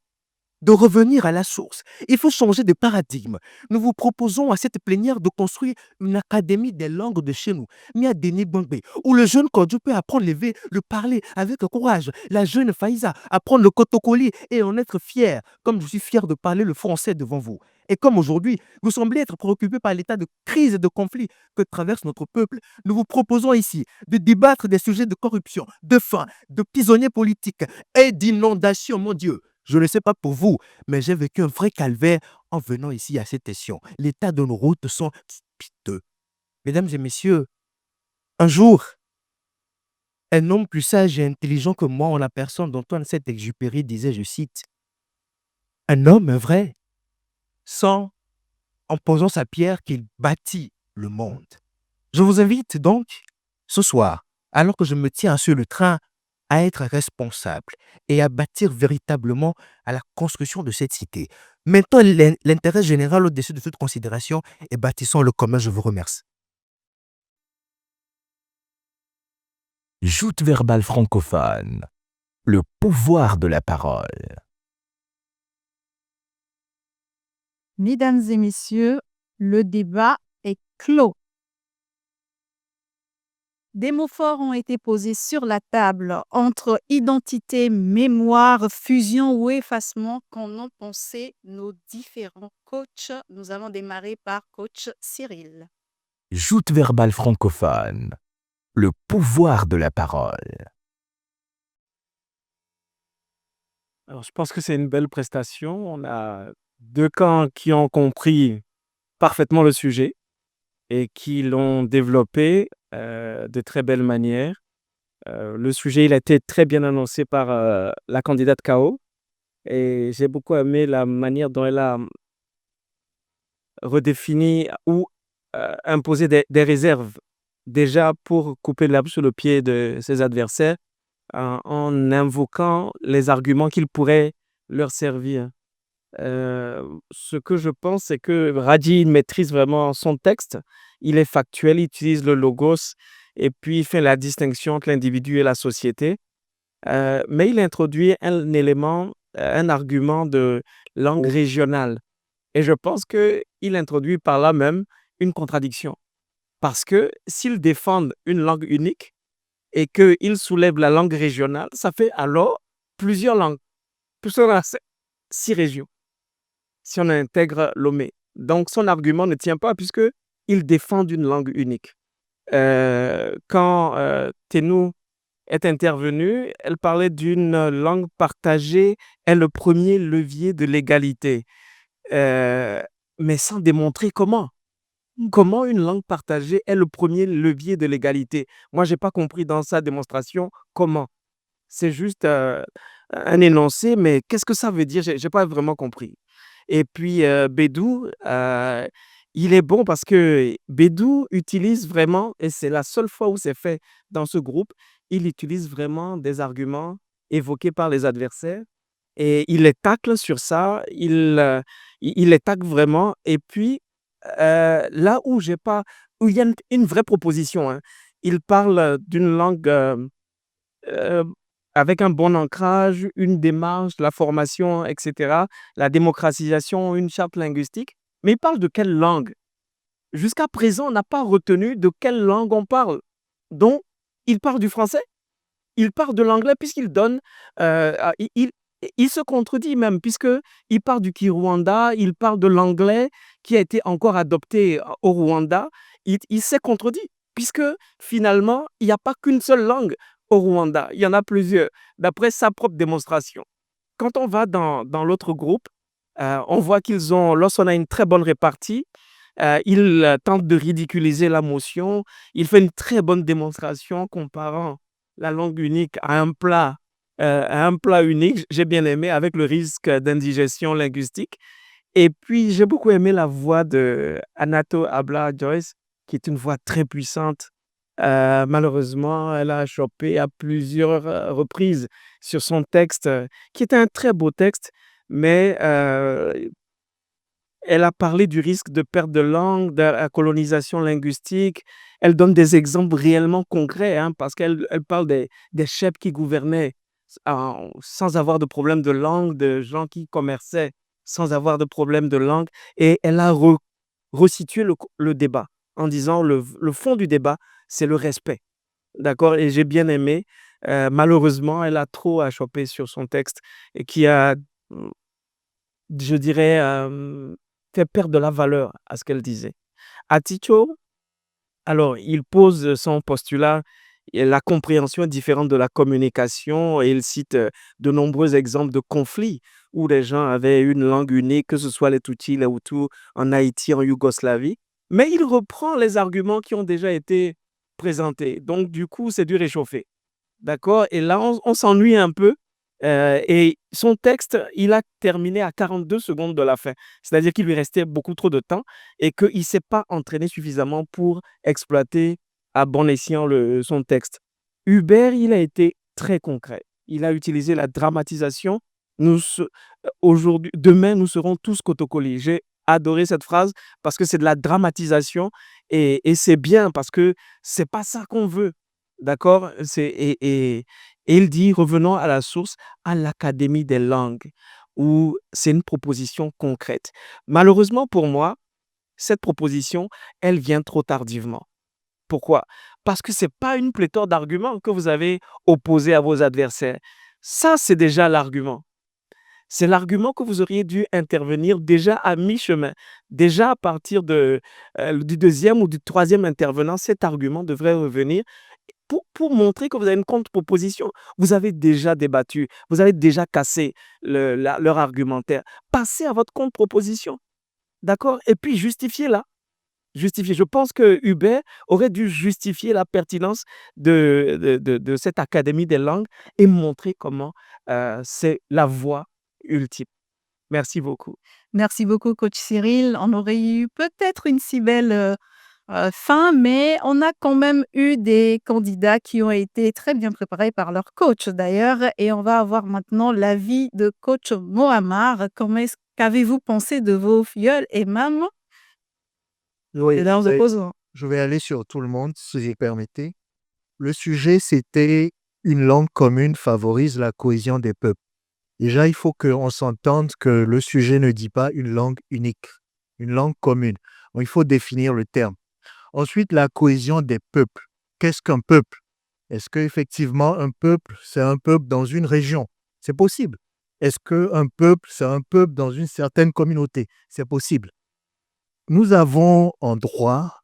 de revenir à la source. Il faut changer de paradigme. Nous vous proposons à cette plénière de construire une académie des langues de chez nous, Mia Denis Bangbe, où le jeune Kodjo peut apprendre le parler avec courage, la jeune Faïza apprendre le Kotokoli et en être fier, comme je suis fier de parler le français devant vous. Et comme aujourd'hui, vous semblez être préoccupé par l'état de crise et de conflit que traverse notre peuple, nous vous proposons ici de débattre des sujets de corruption, de faim, de prisonniers politiques et d'inondation, mon Dieu. Je ne sais pas pour vous, mais j'ai vécu un vrai calvaire en venant ici à cette session. L'état de nos routes sont piteux. Mesdames et messieurs, un jour, un homme plus sage et intelligent que moi en la personne d'Antoine Saint-Exupéry disait, je cite, « Un homme est vrai, sans en posant sa pierre qu'il bâtit le monde. » Je vous invite donc, ce soir, alors que je me tiens sur le train, à être responsable et à bâtir véritablement à la construction de cette cité. Mettons l'intérêt général au-dessus de toute considération et bâtissons le commun. Je vous remercie. Joute verbale francophone. Le pouvoir de la parole. Mesdames et messieurs, le débat est clos. Des mots forts ont été posés sur la table entre identité, mémoire, fusion ou effacement qu'en ont pensé nos différents coachs. Nous allons démarrer par coach Cyril. Joute verbale francophone. Le pouvoir de la parole. Alors, je pense que c'est une belle prestation. On a deux camps qui ont compris parfaitement le sujet et qui l'ont développé de très belle manière. Le sujet, il a été très bien annoncé par la candidate KO et j'ai beaucoup aimé la manière dont elle a redéfini ou imposé des réserves déjà pour couper l'herbe sous le pied de ses adversaires en invoquant les arguments qu'ils pourraient leur servir. Ce que je pense, c'est que Radi maîtrise vraiment son texte. Il est factuel, il utilise le logos et puis il fait la distinction entre l'individu et la société. Mais il introduit un élément, un argument de langue régionale. Et je pense qu'il introduit par là même une contradiction. Parce que s'ils défendent une langue unique et qu'ils soulèvent la langue régionale, ça fait alors plusieurs langues. Puisqu'on a 6 régions, si on intègre Lomé. Donc, son argument ne tient pas puisqu'ils défendent une langue unique. Quand Tenou est intervenue, elle parlait d'une langue partagée est le premier levier de l'égalité. Mais sans démontrer comment. Comment une langue partagée est le premier levier de l'égalité? Moi, je n'ai pas compris dans sa démonstration comment. C'est juste un énoncé, mais qu'est-ce que ça veut dire? Je n'ai pas vraiment compris. Et puis, Bédou, il est bon parce que Bédou utilise vraiment, et c'est la seule fois où c'est fait dans ce groupe, il utilise vraiment des arguments évoqués par les adversaires et il les tacle sur ça, il les tacle vraiment. Et puis, là où j'ai pas, où il y a une vraie proposition, hein, il parle d'une langue euh, avec un bon ancrage, une démarche, la formation, etc., la démocratisation, une charte linguistique. Mais il parle de quelle langue? Jusqu'à présent, on n'a pas retenu de quelle langue on parle. Donc, il parle du français, il parle de l'anglais, puisqu'il donne, il se contredit même, puisqu'il parle du Kinyarwanda, il parle de l'anglais qui a été encore adopté au Rwanda. Il s'est contredit, puisque finalement, il n'y a pas qu'une seule langue au Rwanda, il y en a plusieurs, d'après sa propre démonstration. Quand on va dans l'autre groupe, on voit lorsqu'on a une très bonne répartie, il tente de ridiculiser la motion, il fait une très bonne démonstration comparant la langue unique à un plat unique, j'ai bien aimé, avec le risque d'indigestion linguistique. Et puis, j'ai beaucoup aimé la voix de Anato Abla Joyce, qui est une voix très puissante. Malheureusement, elle a chopé à plusieurs reprises sur son texte, qui était un très beau texte, mais elle a parlé du risque de perte de langue, de la colonisation linguistique. Elle donne des exemples réellement concrets, hein, parce qu'elle parle des chefs qui gouvernaient sans avoir de problème de langue, de gens qui commerçaient sans avoir de problème de langue. Et elle a resitué le débat en disant le fond du débat, c'est le respect. D'accord? Et j'ai bien aimé. Malheureusement, elle a trop à choper sur son texte et qui a, je dirais, fait perdre de la valeur à ce qu'elle disait. Aticho, alors, il pose son postulat, et la compréhension est différente de la communication, et il cite de nombreux exemples de conflits où les gens avaient une langue unique, que ce soit les Tutsis, les Hutus, en Haïti, en Yougoslavie. Mais il reprend les arguments qui ont déjà été présentés. Donc, du coup, c'est du réchauffé. D'accord? Et là, on s'ennuie un peu. Et son texte, il a terminé à 42 secondes de la fin. C'est-à-dire qu'il lui restait beaucoup trop de temps et qu'il ne s'est pas entraîné suffisamment pour exploiter à bon escient son texte. Hubert, il a été très concret. Il a utilisé la dramatisation. Demain, nous serons tous Kotokoli. J'ai adoré cette phrase parce que c'est de la dramatisation et c'est bien parce que c'est pas ça qu'on veut. D'accord? Et il dit, revenons à la source, à l'Académie des langues, où c'est une proposition concrète. Malheureusement pour moi, cette proposition, elle vient trop tardivement. Pourquoi? Parce que c'est pas une pléthore d'arguments que vous avez opposés à vos adversaires. Ça, c'est déjà l'argument. C'est l'argument que vous auriez dû intervenir déjà à mi-chemin. Déjà à partir du deuxième ou du troisième intervenant, cet argument devrait revenir pour montrer que vous avez une contre-proposition. Vous avez déjà débattu, vous avez déjà cassé leur argumentaire. Passez à votre contre-proposition. D'accord? Et puis justifiez-la. Justifier. Je pense que Hubert aurait dû justifier la pertinence de cette académie des langues et montrer comment c'est la voie ultime. Merci beaucoup. Merci beaucoup, coach Cyril. On aurait eu peut-être une si belle fin, mais on a quand même eu des candidats qui ont été très bien préparés par leur coach d'ailleurs. Et on va avoir maintenant l'avis de coach Mohammar. Qu'avez-vous pensé de vos filleuls et même Oui, de leurs opposants? je vais aller sur tout le monde, si vous permettez. Le sujet, c'était une langue commune favorise la cohésion des peuples. Déjà, il faut qu'on s'entende que le sujet ne dit pas une langue unique, une langue commune. Donc, il faut définir le terme. Ensuite, la cohésion des peuples. Qu'est-ce qu'un peuple? Est-ce qu'effectivement, un peuple, c'est un peuple dans une région? C'est possible. Est-ce qu'un peuple, c'est un peuple dans une certaine communauté? C'est possible. Nous avons en droit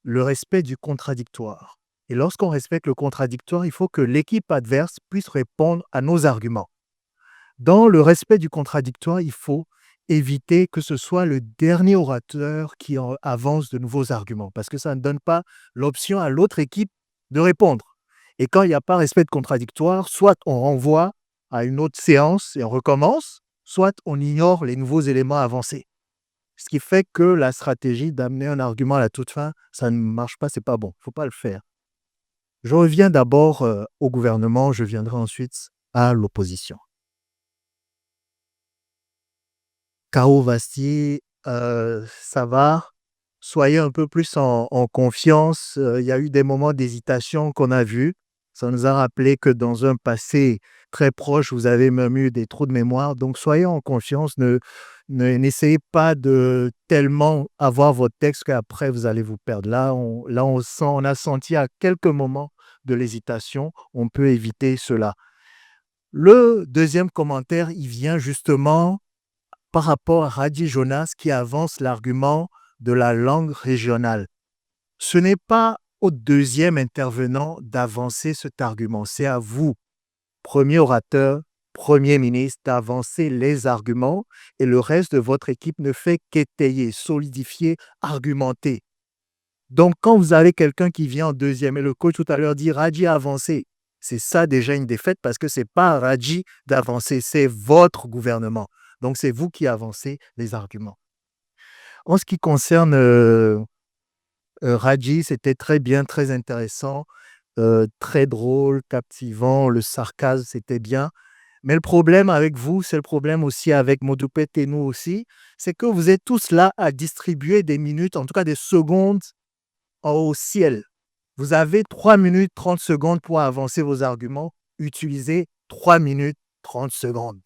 le respect du contradictoire. Et lorsqu'on respecte le contradictoire, il faut que l'équipe adverse puisse répondre à nos arguments. Dans le respect du contradictoire, il faut éviter que ce soit le dernier orateur qui avance de nouveaux arguments, parce que ça ne donne pas l'option à l'autre équipe de répondre. Et quand il n'y a pas respect de contradictoire, soit on renvoie à une autre séance et on recommence, soit on ignore les nouveaux éléments avancés. Ce qui fait que la stratégie d'amener un argument à la toute fin, ça ne marche pas, c'est pas bon. Il ne faut pas le faire. Je reviens d'abord au gouvernement, je viendrai ensuite à l'opposition. K.O. Vasti, ça va. Soyez un peu plus en confiance. Il y a eu des moments d'hésitation qu'on a vus. Ça nous a rappelé que dans un passé très proche, vous avez même eu des trous de mémoire. Donc, soyez en confiance. N'essayez pas de tellement avoir votre texte qu'après, vous allez vous perdre. Là, on a senti à quelques moments de l'hésitation. On peut éviter cela. Le deuxième commentaire, il vient justement par rapport à Raji Jonas qui avance l'argument de la langue régionale. Ce n'est pas au deuxième intervenant d'avancer cet argument. C'est à vous, premier orateur, premier ministre, d'avancer les arguments et le reste de votre équipe ne fait qu'étayer, solidifier, argumenter. Donc, quand vous avez quelqu'un qui vient en deuxième et le coach tout à l'heure dit Raji a avancé, c'est ça déjà une défaite parce que ce n'est pas à Raji d'avancer, c'est votre gouvernement. Donc, c'est vous qui avancez les arguments. En ce qui concerne Raji, c'était très bien, très intéressant, très drôle, captivant, le sarcasme, c'était bien. Mais le problème avec vous, c'est le problème aussi avec Modoupet et nous aussi, c'est que vous êtes tous là à distribuer des minutes, en tout cas des secondes au ciel. Vous avez 3 minutes 30 secondes pour avancer vos arguments. Utilisez 3 minutes 30 secondes.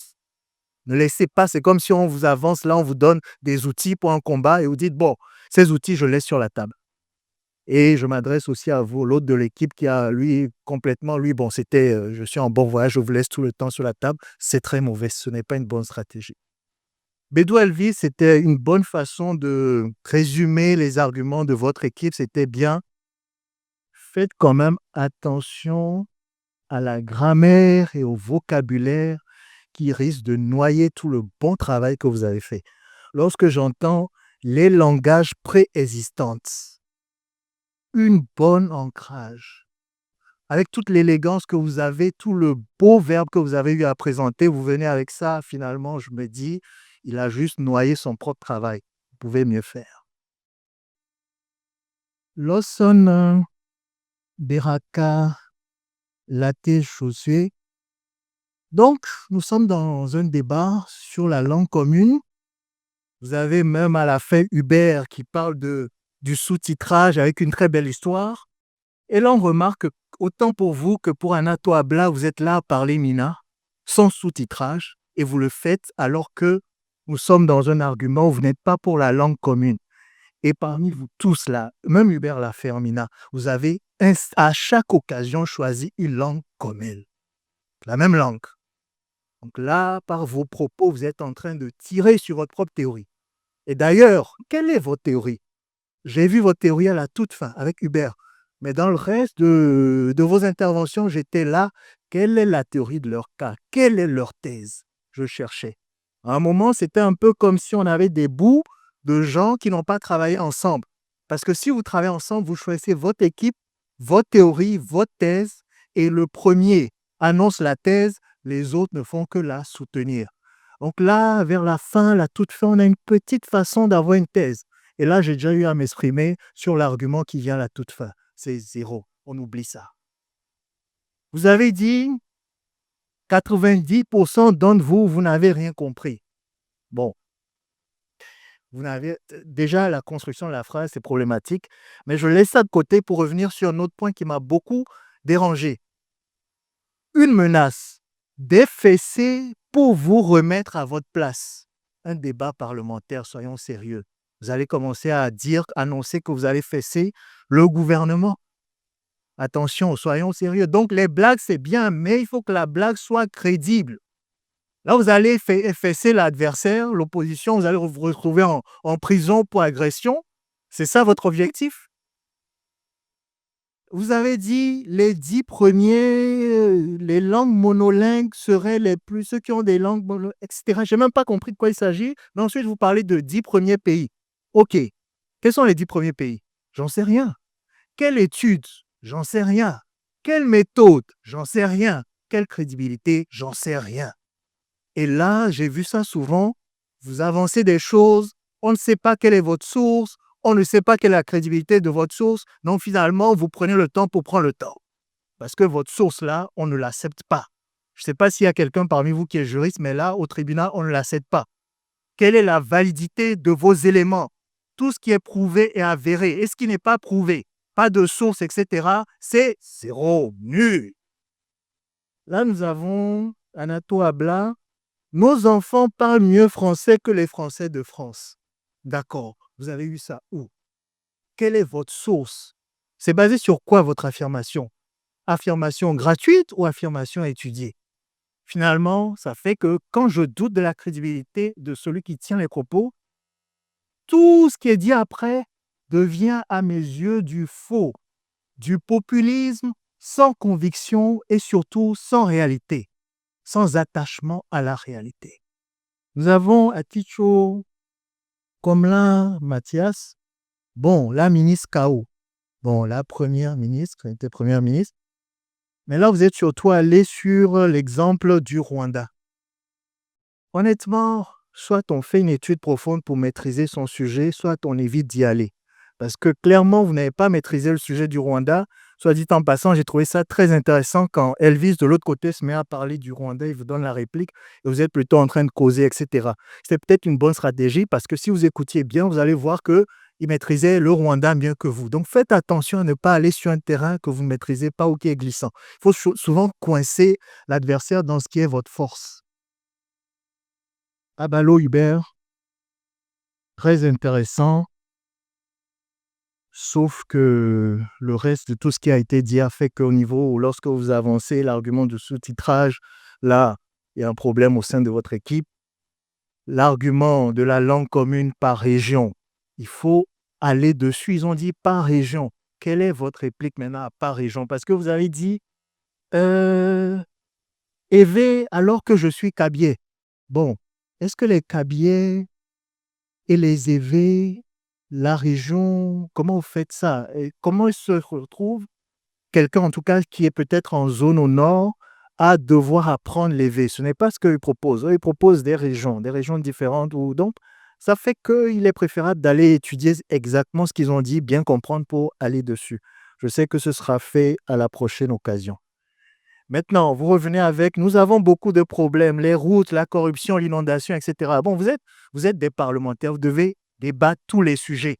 Ne laissez pas, c'est comme si on vous avance, là on vous donne des outils pour un combat et vous dites, bon, ces outils, je les laisse sur la table. Et je m'adresse aussi à vous, l'autre de l'équipe qui a, lui, complètement, bon, c'était, je suis en bon voyage, je vous laisse tout le temps sur la table. C'est très mauvais, ce n'est pas une bonne stratégie. Bédou Elvis, c'était une bonne façon de résumer les arguments de votre équipe, c'était bien. Faites quand même attention à la grammaire et au vocabulaire qui risque de noyer tout le bon travail que vous avez fait. Lorsque j'entends les langages préexistants, un bon ancrage, avec toute l'élégance que vous avez, tout le beau verbe que vous avez eu à présenter, vous venez avec ça, finalement, je me dis, il a juste noyé son propre travail. Vous pouvez mieux faire. Lawson Beraka Laté Chaussé. Donc, nous sommes dans un débat sur la langue commune. Vous avez même à la fin Hubert qui parle du sous-titrage avec une très belle histoire. Et là, on remarque autant pour vous que pour Anato Abla, vous êtes là à parler Mina, sans sous-titrage, et vous le faites alors que nous sommes dans un argument où vous n'êtes pas pour la langue commune. Et parmi vous tous là, même Hubert l'a fait en Mina, vous avez à chaque occasion choisi une langue commune. La même langue. Donc là, par vos propos, vous êtes en train de tirer sur votre propre théorie. Et d'ailleurs, quelle est votre théorie? J'ai vu votre théorie à la toute fin avec Hubert. Mais dans le reste de vos interventions, j'étais là. Quelle est la théorie de leur cas? Quelle est leur thèse? Je cherchais. À un moment, c'était un peu comme si on avait des bouts de gens qui n'ont pas travaillé ensemble. Parce que si vous travaillez ensemble, vous choisissez votre équipe, votre théorie, votre thèse, et le premier annonce la thèse, les autres ne font que la soutenir. Donc là, vers la fin, la toute fin, on a une petite façon d'avoir une thèse. Et là, j'ai déjà eu à m'exprimer sur l'argument qui vient à la toute fin. C'est 0. On oublie ça. Vous avez dit 90% d'entre vous, vous n'avez rien compris. Bon. Vous n'avez déjà la construction de la phrase, c'est problématique. Mais je laisse ça de côté pour revenir sur un autre point qui m'a beaucoup dérangé. Une menace d'effacer pour vous remettre à votre place. Un débat parlementaire, soyons sérieux. Vous allez commencer à annoncer que vous allez fesser le gouvernement. Attention, soyons sérieux. Donc, les blagues, c'est bien, mais il faut que la blague soit crédible. Là, vous allez fesser l'adversaire, l'opposition, vous allez vous retrouver en prison pour agression. C'est ça votre objectif? Vous avez dit les 10 premiers, les langues monolingues seraient les plus, ceux qui ont des langues monolingues, etc. Je n'ai même pas compris de quoi il s'agit. Mais ensuite, vous parlez de 10 premiers pays. OK. Quels sont les 10 premiers pays? J'en sais rien. Quelle étude? J'en sais rien. Quelle méthode? J'en sais rien. Quelle crédibilité? J'en sais rien. Et là, j'ai vu ça souvent. Vous avancez des choses, on ne sait pas quelle est votre source, on ne sait pas quelle est la crédibilité de votre source. Donc finalement, vous prenez le temps pour prendre le temps. Parce que votre source-là, on ne l'accepte pas. Je ne sais pas s'il y a quelqu'un parmi vous qui est juriste, mais là, au tribunal, on ne l'accepte pas. Quelle est la validité de vos éléments? Tout ce qui est prouvé et avéré. Et ce qui n'est pas prouvé, pas de source, etc., c'est 0, nul. Là, nous avons Anato Abla. Nos enfants parlent mieux français que les Français de France. D'accord. Vous avez eu ça où? Quelle est votre source? C'est basé sur quoi votre affirmation? Affirmation gratuite ou affirmation étudiée? Finalement, ça fait que quand je doute de la crédibilité de celui qui tient les propos, tout ce qui est dit après devient à mes yeux du faux, du populisme sans conviction et surtout sans réalité, sans attachement à la réalité. Nous avons Aticho Komla Mathias, bon, la ministre KO, bon, la première ministre, elle était première ministre, mais là, vous êtes surtout allé sur l'exemple du Rwanda. Honnêtement, soit on fait une étude profonde pour maîtriser son sujet, soit on évite d'y aller. Parce que clairement, vous n'avez pas maîtrisé le sujet du Rwanda. Soit dit en passant, j'ai trouvé ça très intéressant quand Elvis, de l'autre côté, se met à parler du Rwanda, il vous donne la réplique et vous êtes plutôt en train de causer, etc. C'était peut-être une bonne stratégie parce que si vous écoutiez bien, vous allez voir qu'il maîtrisait le Rwanda mieux que vous. Donc faites attention à ne pas aller sur un terrain que vous ne maîtrisez pas ou qui est glissant. Il faut souvent coincer l'adversaire dans ce qui est votre force. Abalo Hubert, très intéressant. Sauf que le reste de tout ce qui a été dit a fait qu'au niveau, lorsque vous avancez l'argument du sous-titrage, là, il y a un problème au sein de votre équipe. L'argument de la langue commune par région, il faut aller dessus. Ils ont dit par région. Quelle est votre réplique maintenant à par région? Parce que vous avez dit Évé alors que je suis Kabier. Bon, est-ce que les Kabiers et les Évés, la région, comment vous faites ça? Et comment il se retrouve, quelqu'un en tout cas qui est peut-être en zone au nord, à devoir apprendre l'évé? Ce n'est pas ce qu'ils proposent. Eux, ils proposent des régions différentes. Donc, ça fait qu'il est préférable d'aller étudier exactement ce qu'ils ont dit, bien comprendre pour aller dessus. Je sais que ce sera fait à la prochaine occasion. Maintenant, vous revenez avec, nous avons beaucoup de problèmes, les routes, la corruption, l'inondation, etc. Bon, vous êtes des parlementaires, vous devez débattre tous les sujets.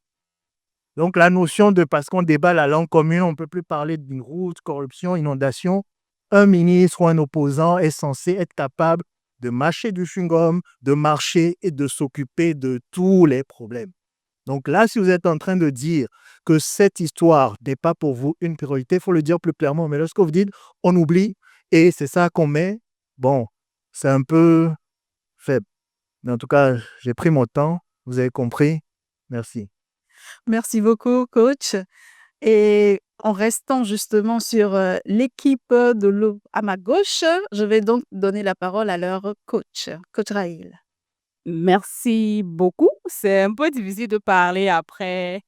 Donc, la notion de parce qu'on débat la langue commune, on ne peut plus parler d'une route, corruption, inondation. Un ministre ou un opposant est censé être capable de mâcher du chewing-gum, de marcher et de s'occuper de tous les problèmes. Donc là, si vous êtes en train de dire que cette histoire n'est pas pour vous une priorité, il faut le dire plus clairement. Mais lorsque vous dites on oublie et c'est ça qu'on met, bon, c'est un peu faible. Mais en tout cas, j'ai pris mon temps. Vous avez compris. Merci. Merci beaucoup, coach. Et en restant justement sur l'équipe de l'eau à ma gauche, je vais donc donner la parole à leur coach, coach Raïl. Merci beaucoup. C'est un peu difficile de parler après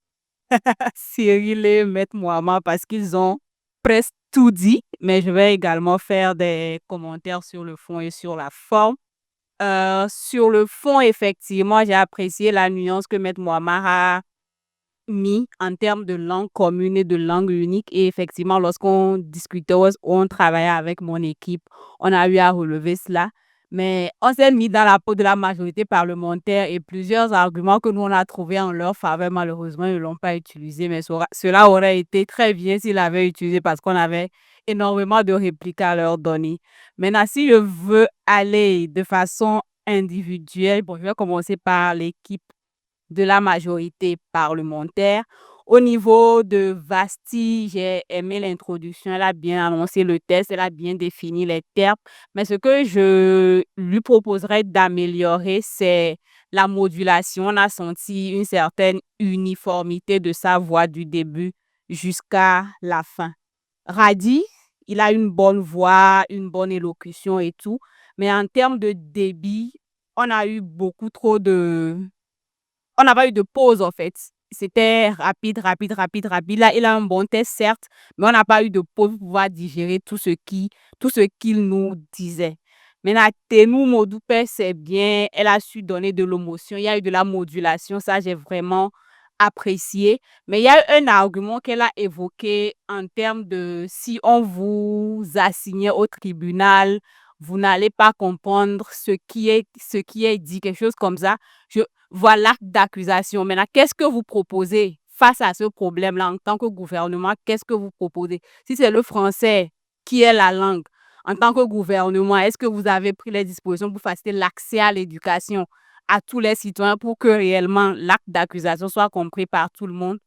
Cyril et Maître Mohamed parce qu'ils ont presque tout dit, mais je vais également faire des commentaires sur le fond et sur la forme. Sur le fond, effectivement, j'ai apprécié la nuance que Maître Mohamed a mis en termes de langue commune et de langue unique. Et effectivement, lorsqu'on discutait, on travaillait avec mon équipe, on a eu à relever cela. Mais on s'est mis dans la peau de la majorité parlementaire et plusieurs arguments que nous, on a trouvés en leur faveur, malheureusement, ils ne l'ont pas utilisé. Mais cela aurait été très bien s'ils l'avaient utilisé parce qu'on avait énormément de répliques à leur donner. Maintenant, si je veux aller de façon individuelle, bon, je vais commencer par l'équipe de la majorité parlementaire. Au niveau de Vasti, j'ai aimé l'introduction. Elle a bien annoncé le test, elle a bien défini les termes. Mais ce que je lui proposerais d'améliorer, c'est la modulation. On a senti une certaine uniformité de sa voix du début jusqu'à la fin. Radi, il a une bonne voix, une bonne élocution et tout. Mais en termes de débit, on a eu beaucoup trop de... On n'a pas eu de pause, en fait. C'était rapide, rapide, rapide, rapide. Là, il a un bon test, certes, mais on n'a pas eu de pause pour pouvoir digérer tout ce qu'il nous disait. Maintenant, Tenou Modupe, c'est bien. Elle a su donner de l'émotion. Il y a eu de la modulation. Ça, j'ai vraiment apprécié. Mais il y a eu un argument qu'elle a évoqué en termes de si on vous assignait au tribunal, vous n'allez pas comprendre ce qui est dit, quelque chose comme ça. Voilà l'acte d'accusation. Maintenant, qu'est-ce que vous proposez face à ce problème-là en tant que gouvernement? Qu'est-ce que vous proposez? Si c'est le français qui est la langue, en tant que gouvernement, est-ce que vous avez pris les dispositions pour faciliter l'accès à l'éducation à tous les citoyens pour que réellement l'acte d'accusation soit compris par tout le monde?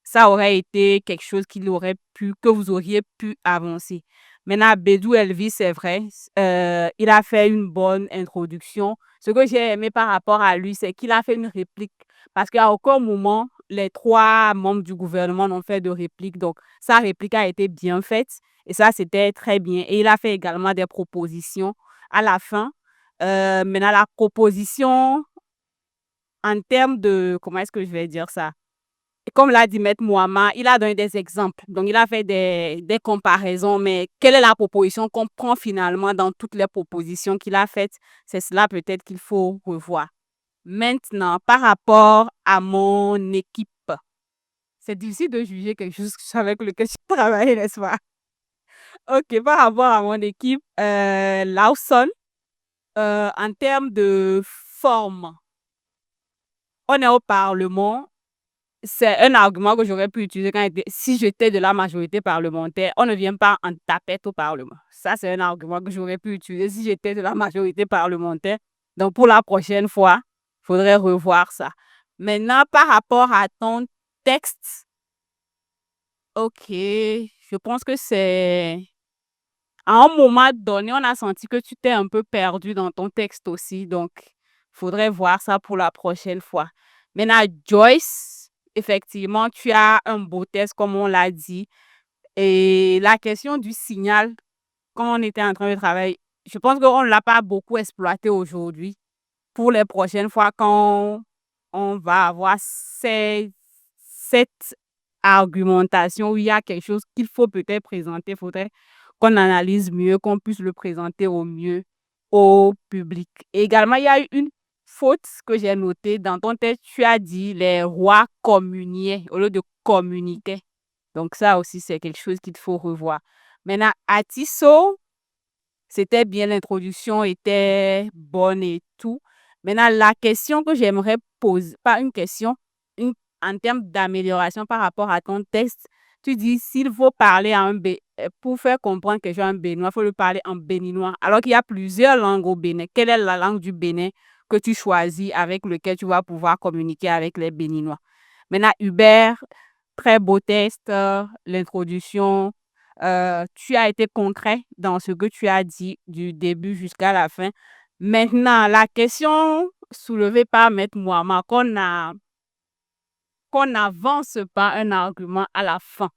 Ça aurait été quelque chose que vous auriez pu avancer. Maintenant, Bédou Elvis, c'est vrai, il a fait une bonne introduction. Ce que j'ai aimé par rapport à lui, c'est qu'il a fait une réplique. Parce qu'à aucun moment, les 3 membres du gouvernement n'ont fait de réplique. Donc, sa réplique a été bien faite. Et ça, c'était très bien. Et il a fait également des propositions à la fin. Maintenant, la proposition, en termes de... Comment est-ce que je vais dire ça? Comme l'a dit Maître Mohamed, il a donné des exemples. Donc, il a fait des comparaisons. Mais quelle est la proposition qu'on prend finalement dans toutes les propositions qu'il a faites? C'est cela peut-être qu'il faut revoir. Maintenant, par rapport à mon équipe, c'est difficile de juger quelque chose avec lequel je travaille, n'est-ce pas? OK, par rapport à mon équipe, Lawson, en termes de forme, on est au Parlement. C'est un argument que j'aurais pu utiliser si j'étais de la majorité parlementaire. On ne vient pas en tapette au Parlement. Ça, c'est un argument que j'aurais pu utiliser si j'étais de la majorité parlementaire. Donc, pour la prochaine fois, il faudrait revoir ça. Maintenant, par rapport à ton texte, OK, je pense que c'est... À un moment donné, on a senti que tu t'es un peu perdu dans ton texte aussi. Donc, il faudrait voir ça pour la prochaine fois. Maintenant, Joyce, effectivement, tu as un beau test, comme on l'a dit. Et la question du signal, quand on était en train de travailler, je pense qu'on ne l'a pas beaucoup exploité aujourd'hui. Pour les prochaines fois, quand on va avoir cette argumentation où il y a quelque chose qu'il faut peut-être présenter, il faudrait qu'on analyse mieux, qu'on puisse le présenter au mieux au public. Et également, il y a eu une faute que j'ai notée dans ton texte. Tu as dit les rois communiaient au lieu de communiquer. Donc ça aussi, c'est quelque chose qu'il faut revoir. Maintenant, à Tissot, c'était bien, l'introduction était bonne et tout. Maintenant, la question que j'aimerais poser, pas une question, en termes d'amélioration par rapport à ton texte, tu dis s'il faut parler à pour faire comprendre que j'ai un Béninois, il faut lui parler en béninois. Alors qu'il y a plusieurs langues au Bénin. Quelle est la langue du Bénin que tu choisis avec lequel tu vas pouvoir communiquer avec les Béninois? Maintenant, Hubert, très beau test, l'introduction. Tu as été concret dans ce que tu as dit du début jusqu'à la fin. Maintenant, la question soulevée par Maître Mohamed, qu'on n'avance pas un argument à la fin.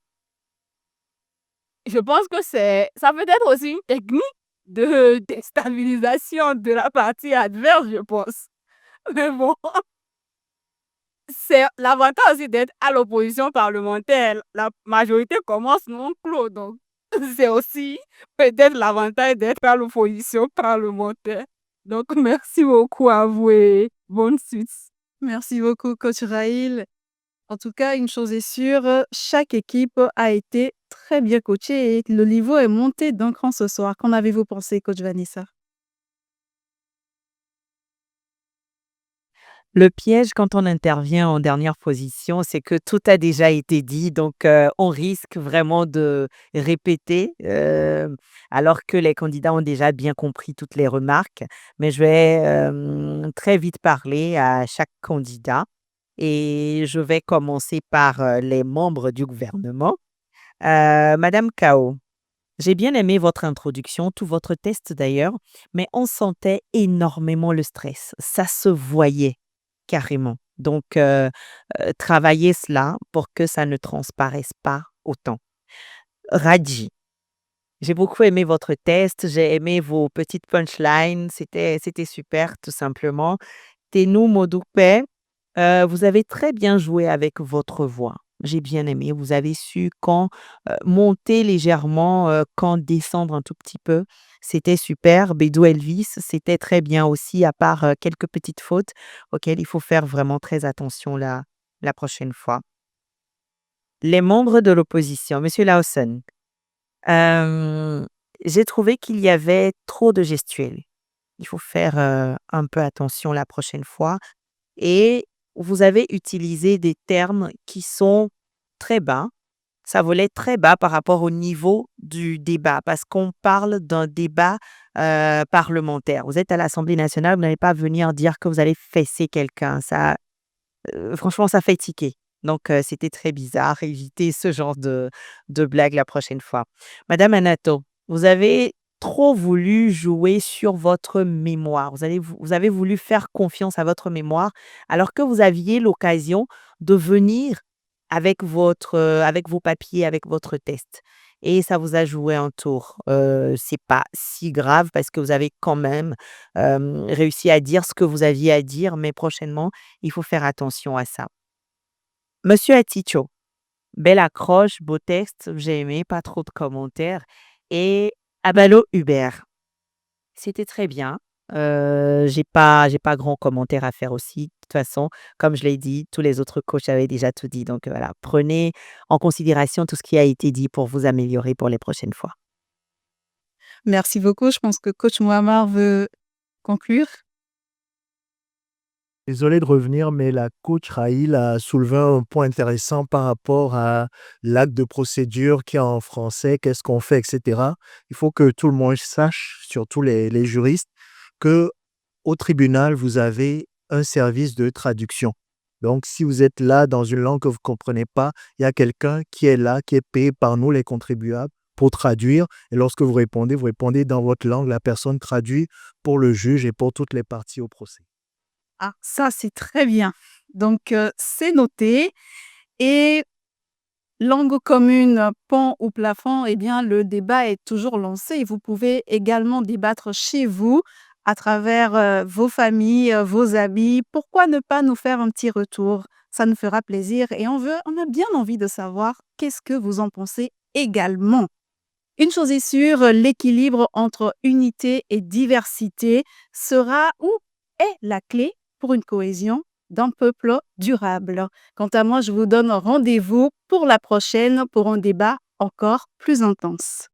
Je pense que ça peut être aussi une technique de déstabilisation de la partie adverse, je pense. Mais bon, c'est l'avantage aussi d'être à l'opposition parlementaire. La majorité commence non clos, donc c'est aussi peut-être l'avantage d'être à l'opposition parlementaire. Donc, merci beaucoup à vous et bonne suite. Merci beaucoup, coach Raïl. En tout cas, une chose est sûre, chaque équipe a été très bien coachée et le niveau est monté d'un cran ce soir. Qu'en avez-vous pensé, coach Vanessa? Le piège quand on intervient en dernière position, c'est que tout a déjà été dit, donc on risque vraiment de répéter, alors que les candidats ont déjà bien compris toutes les remarques. Mais je vais très vite parler à chaque candidat et je vais commencer par les membres du gouvernement. Madame Kao, j'ai bien aimé votre introduction, tout votre test d'ailleurs, mais on sentait énormément le stress. Ça se voyait carrément. Donc, travaillez cela pour que ça ne transparaisse pas autant. Raji, j'ai beaucoup aimé votre test, j'ai aimé vos petites punchlines, c'était super tout simplement. Tenou Modupe, vous avez très bien joué avec votre voix. J'ai bien aimé. Vous avez su quand monter légèrement, quand descendre un tout petit peu. C'était super. Bédou Elvis, c'était très bien aussi, à part quelques petites fautes auxquelles il faut faire vraiment très attention la prochaine fois. Les membres de l'opposition, Monsieur Lawson, j'ai trouvé qu'il y avait trop de gestuels. Il faut faire un peu attention la prochaine fois. Et vous avez utilisé des termes qui sont très bas. Ça volait très bas par rapport au niveau du débat, parce qu'on parle d'un débat parlementaire. Vous êtes à l'Assemblée nationale, vous n'allez pas venir dire que vous allez fesser quelqu'un. Ça, franchement, ça fait tiquer. Donc, c'était très bizarre. Évitez ce genre de blague la prochaine fois. Madame Anato, vous avez trop voulu jouer sur votre mémoire. Vous avez voulu faire confiance à votre mémoire, alors que vous aviez l'occasion de venir avec vos papiers, avec votre test. Et ça vous a joué un tour. C'est pas si grave parce que vous avez quand même réussi à dire ce que vous aviez à dire, mais prochainement, il faut faire attention à ça. Monsieur Aticho, belle accroche, beau texte, j'ai aimé, pas trop de commentaires. Et Abalo Hubert, c'était très bien. J'ai pas grand commentaire à faire aussi. De toute façon, comme je l'ai dit, tous les autres coachs avaient déjà tout dit. Donc voilà, prenez en considération tout ce qui a été dit pour vous améliorer pour les prochaines fois. Merci beaucoup. Je pense que coach Mohamed veut conclure. Désolé de revenir, mais la coach Raïl a soulevé un point intéressant par rapport à l'acte de procédure qu'il y a en français, qu'est-ce qu'on fait, etc. Il faut que tout le monde sache, surtout les juristes, que au tribunal, vous avez un service de traduction. Donc, si vous êtes là dans une langue que vous ne comprenez pas, il y a quelqu'un qui est là, qui est payé par nous, les contribuables, pour traduire. Et lorsque vous répondez dans votre langue, la personne traduit pour le juge et pour toutes les parties au procès. Ah, ça, c'est très bien. Donc, c'est noté. Et langue commune, pont ou plafond, eh bien, le débat est toujours lancé. Et vous pouvez également débattre chez vous à travers vos familles, vos amis. Pourquoi ne pas nous faire un petit retour? Ça nous fera plaisir et on a bien envie de savoir qu'est-ce que vous en pensez également. Une chose est sûre, l'équilibre entre unité et diversité sera ou est la clé pour une cohésion d'un peuple durable. Quant à moi, je vous donne rendez-vous pour la prochaine pour un débat encore plus intense.